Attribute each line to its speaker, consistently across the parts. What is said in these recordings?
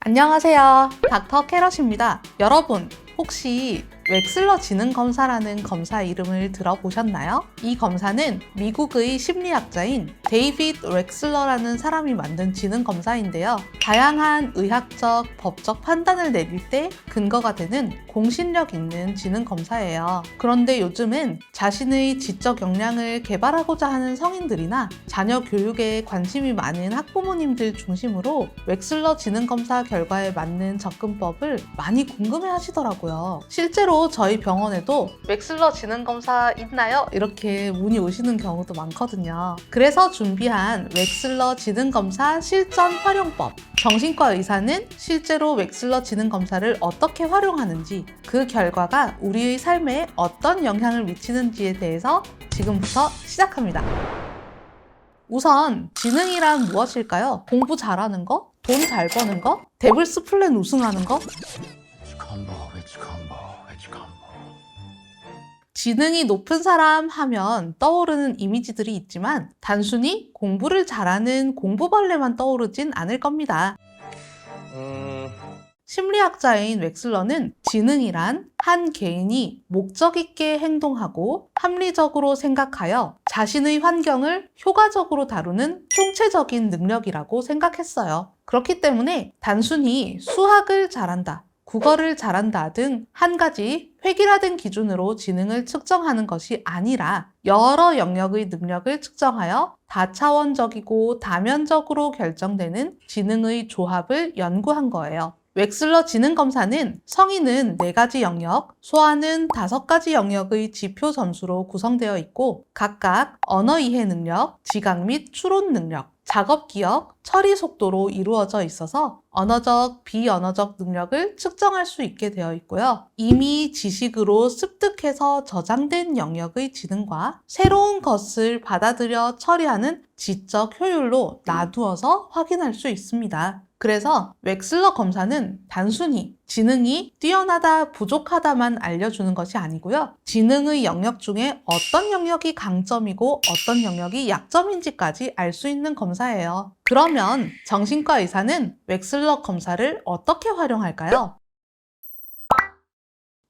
Speaker 1: 안녕하세요. 닥터 캐럿입니다. 여러분, 혹시 웩슬러 지능검사라는 검사 이름을 들어보셨나요? 이 검사는 미국의 심리학자인 데이빗 웩슬러라는 사람이 만든 지능검사인데요. 다양한 의학적, 법적 판단을 내릴 때 근거가 되는 공신력 있는 지능검사예요. 그런데 요즘은 자신의 지적 역량을 개발하고자 하는 성인들이나 자녀 교육에 관심이 많은 학부모님들 중심으로 웩슬러 지능검사 결과에 맞는 접근법을 많이 궁금해 하시더라고요. 실제로 저희 병원에도 웩슬러 지능검사 있나요? 이렇게 문의 오시는 경우도 많거든요. 그래서 준비한 웩슬러 지능검사 실전 활용법. 정신과 의사는 실제로 웩슬러 지능검사를 어떻게 활용하는지, 그 결과가 우리의 삶에 어떤 영향을 미치는지에 대해서 지금부터 시작합니다. 우선 지능이란 무엇일까요? 공부 잘하는 거? 돈 잘 버는 거? 데블스 플랜 우승하는 거? 지능이 높은 사람 하면 떠오르는 이미지들이 있지만 단순히 공부를 잘하는 공부벌레만 떠오르진 않을 겁니다. 심리학자인 웩슬러는 지능이란 한 개인이 목적 있게 행동하고 합리적으로 생각하여 자신의 환경을 효과적으로 다루는 총체적인 능력이라고 생각했어요. 그렇기 때문에 단순히 수학을 잘한다, 국어를 잘한다 등 한 가지 획일화된 기준으로 지능을 측정하는 것이 아니라 여러 영역의 능력을 측정하여 다차원적이고 다면적으로 결정되는 지능의 조합을 연구한 거예요. 웩슬러 지능검사는 성인은 4가지 영역, 소아는 5가지 영역의 지표 점수로 구성되어 있고 각각 언어 이해 능력, 지각 및 추론 능력, 작업 기억, 처리 속도로 이루어져 있어서 언어적, 비언어적 능력을 측정할 수 있게 되어 있고요. 이미 지식으로 습득해서 저장된 영역의 지능과 새로운 것을 받아들여 처리하는 지적 효율로 나누어서 확인할 수 있습니다. 그래서 웩슬러 검사는 단순히 지능이 뛰어나다, 부족하다만 알려주는 것이 아니고요. 지능의 영역 중에 어떤 영역이 강점이고 어떤 영역이 약점인지까지 알 수 있는 검사예요. 그러면 정신과 의사는 웩슬러 검사를 어떻게 활용할까요?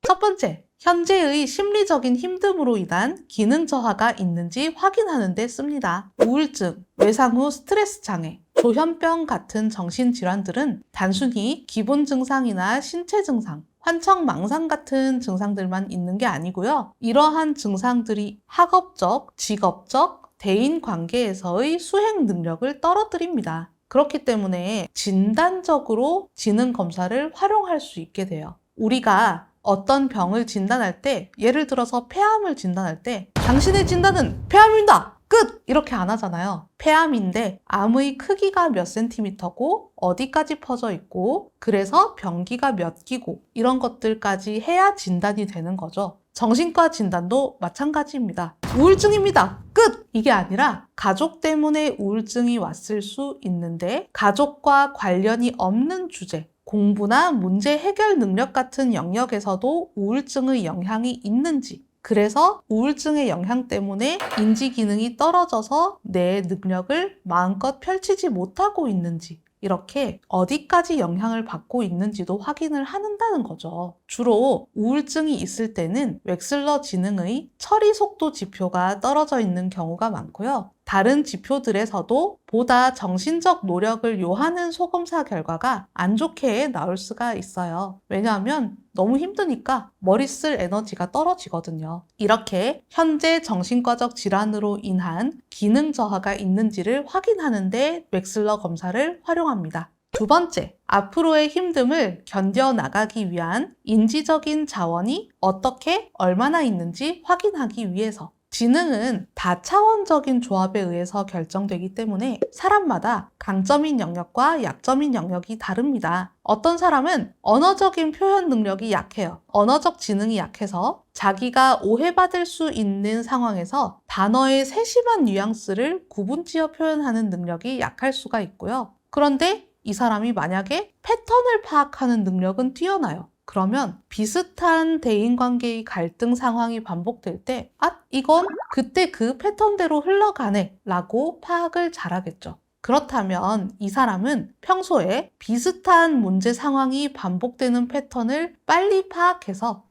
Speaker 1: 첫 번째, 현재의 심리적인 힘듦으로 인한 기능 저하가 있는지 확인하는 데 씁니다. 우울증, 외상 후 스트레스 장애, 조현병 같은 정신질환들은 단순히 기본 증상이나 신체 증상, 환청 망상 같은 증상들만 있는 게 아니고요. 이러한 증상들이 학업적, 직업적, 대인 관계에서의 수행 능력을 떨어뜨립니다. 그렇기 때문에 진단적으로 지능 검사를 활용할 수 있게 돼요. 우리가 어떤 병을 진단할 때, 예를 들어서 폐암을 진단할 때 당신의 진단은 폐암입니다! 끝! 이렇게 안 하잖아요. 폐암인데 암의 크기가 몇 센티미터고 어디까지 퍼져 있고 그래서 병기가 몇 기고 이런 것들까지 해야 진단이 되는 거죠. 정신과 진단도 마찬가지입니다. 우울증입니다. 끝! 이게 아니라 가족 때문에 우울증이 왔을 수 있는데 가족과 관련이 없는 주제, 공부나 문제 해결 능력 같은 영역에서도 우울증의 영향이 있는지, 그래서 우울증의 영향 때문에 인지 기능이 떨어져서 내 능력을 마음껏 펼치지 못하고 있는지, 이렇게 어디까지 영향을 받고 있는지도 확인을 한다는 거죠. 주로 우울증이 있을 때는 웩슬러 지능의 처리 속도 지표가 떨어져 있는 경우가 많고요. 다른 지표들에서도 보다 정신적 노력을 요하는 소검사 결과가 안 좋게 나올 수가 있어요. 왜냐하면 너무 힘드니까 머리 쓸 에너지가 떨어지거든요. 이렇게 현재 정신과적 질환으로 인한 기능 저하가 있는지를 확인하는 데 웩슬러 검사를 활용합니다. 두 번째, 앞으로의 힘듦을 견뎌나가기 위한 인지적인 자원이 어떻게 얼마나 있는지 확인하기 위해서. 지능은 다차원적인 조합에 의해서 결정되기 때문에 사람마다 강점인 영역과 약점인 영역이 다릅니다. 어떤 사람은 언어적인 표현 능력이 약해요. 언어적 지능이 약해서 자기가 오해받을 수 있는 상황에서 단어의 세심한 뉘앙스를 구분지어 표현하는 능력이 약할 수가 있고요. 그런데 이 사람이 만약에 패턴을 파악하는 능력은 뛰어나요. 그러면 비슷한 대인관계의 갈등 상황이 반복될 때 이건 그때 그 패턴대로 흘러가네 라고 파악을 잘하겠죠. 그렇다면 이 사람은 평소에 비슷한 문제 상황이 반복되는 패턴을 빨리 파악해서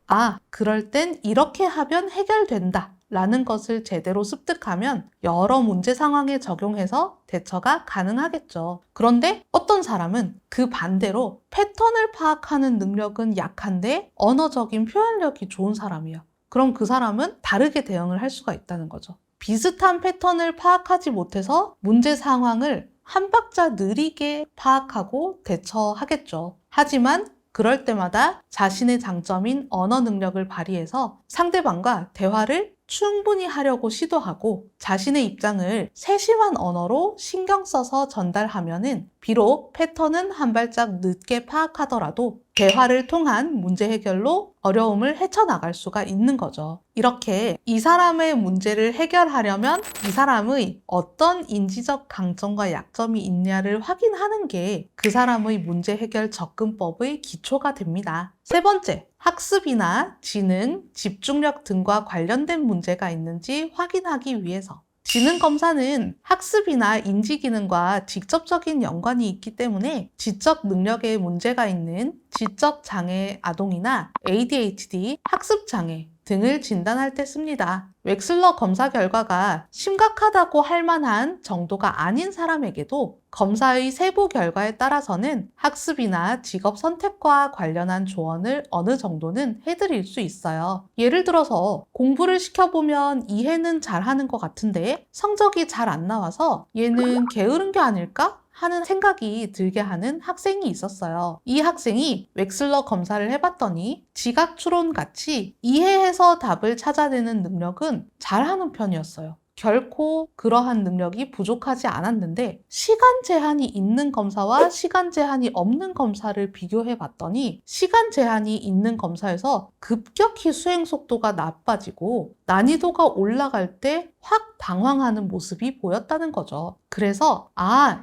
Speaker 1: 그럴 땐 이렇게 하면 해결된다 라는 것을 제대로 습득하면 여러 문제 상황에 적용해서 대처가 가능하겠죠. 그런데 어떤 사람은 그 반대로 패턴을 파악하는 능력은 약한데 언어적인 표현력이 좋은 사람이에요. 그럼 그 사람은 다르게 대응을 할 수가 있다는 거죠. 비슷한 패턴을 파악하지 못해서 문제 상황을 한 박자 느리게 파악하고 대처하겠죠. 하지만 그럴 때마다 자신의 장점인 언어 능력을 발휘해서 상대방과 대화를 충분히 하려고 시도하고 자신의 입장을 세심한 언어로 신경 써서 전달하면은 비록 패턴은 한 발짝 늦게 파악하더라도 대화를 통한 문제 해결로 어려움을 헤쳐나갈 수가 있는 거죠. 이렇게 이 사람의 문제를 해결하려면 이 사람의 어떤 인지적 강점과 약점이 있냐를 확인하는 게 그 사람의 문제 해결 접근법의 기초가 됩니다. 세 번째, 학습이나 지능, 집중력 등과 관련된 문제가 있는지 확인하기 위해서. 지능 검사는 학습이나 인지 기능과 직접적인 연관이 있기 때문에 지적 능력에 문제가 있는 지적 장애 아동이나 ADHD, 학습 장애 등을 진단할 때 씁니다. 웩슬러 검사 결과가 심각하다고 할 만한 정도가 아닌 사람에게도 검사의 세부 결과에 따라서는 학습이나 직업 선택과 관련한 조언을 어느 정도는 해드릴 수 있어요. 예를 들어서 공부를 시켜보면 이해는 잘하는 것 같은데 성적이 잘 안 나와서 얘는 게으른 게 아닐까? 하는 생각이 들게 하는 학생이 있었어요. 이 학생이 웩슬러 검사를 해봤더니 지각 추론같이 이해해서 답을 찾아내는 능력은 잘하는 편이었어요. 결코 그러한 능력이 부족하지 않았는데 시간 제한이 있는 검사와 시간 제한이 없는 검사를 비교해 봤더니 시간 제한이 있는 검사에서 급격히 수행 속도가 나빠지고 난이도가 올라갈 때 확 당황하는 모습이 보였다는 거죠. 그래서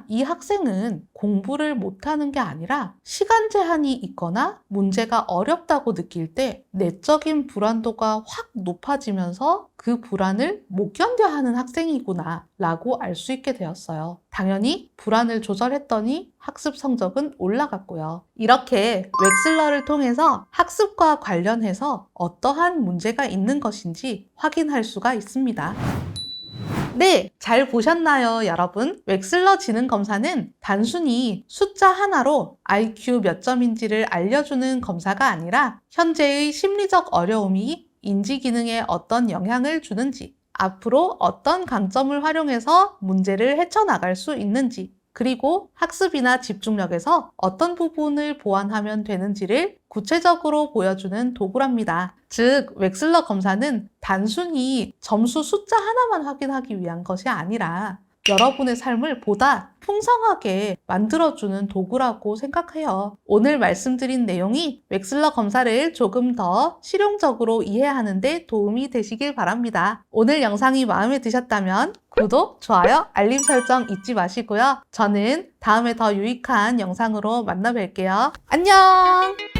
Speaker 1: 이 학생은 공부를 못하는 게 아니라 시간 제한이 있거나 문제가 어렵다고 느낄 때 내적인 불안도가 확 높아지면서 그 불안을 못 견뎌 하는 학생이구나 라고 알 수 있게 되었어요. 당연히 불안을 조절했더니 학습 성적은 올라갔고요. 이렇게 웩슬러를 통해서 학습과 관련해서 어떠한 문제가 있는 것인지 확인할 수가 있습니다. 네, 잘 보셨나요, 여러분? 웩슬러 지능 검사는 단순히 숫자 하나로 IQ 몇 점인지를 알려주는 검사가 아니라 현재의 심리적 어려움이 인지 기능에 어떤 영향을 주는지, 앞으로 어떤 강점을 활용해서 문제를 헤쳐나갈 수 있는지, 그리고 학습이나 집중력에서 어떤 부분을 보완하면 되는지를 구체적으로 보여주는 도구랍니다. 즉, 웩슬러 검사는 단순히 점수 숫자 하나만 확인하기 위한 것이 아니라 여러분의 삶을 보다 풍성하게 만들어주는 도구라고 생각해요. 오늘 말씀드린 내용이 웩슬러 검사를 조금 더 실용적으로 이해하는 데 도움이 되시길 바랍니다. 오늘 영상이 마음에 드셨다면 구독, 좋아요, 알림 설정 잊지 마시고요. 저는 다음에 더 유익한 영상으로 만나 뵐게요. 안녕!